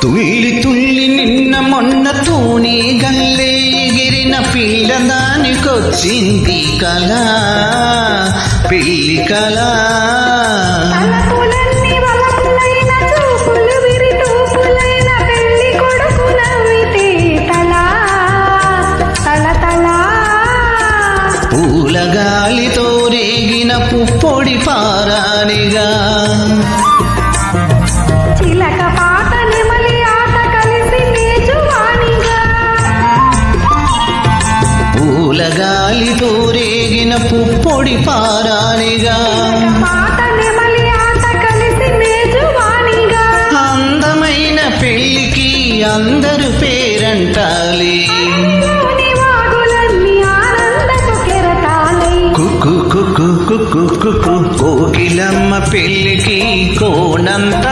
తుల్లి తుల్లి నిన్న మొన్న తూణి గల్లే ఎగిరిన పిల్ల దానికొచ్చింది కళ, పెళ్లి కళ. పూలగాలితో రేగిన పుప్పొడి పారానిగా, చిలక పాట నెమలి ఆట కలిసి మేజువానిగా. పూలగాలితో రేగిన పుప్పొడి పారానిగా, పాట నెమలి ఆట కలిసి మేజువానిగా. అందమైన పెళ్లికి అందరు పేరంటాలి, కోకిలమ్మ పెళ్లికి కోనంత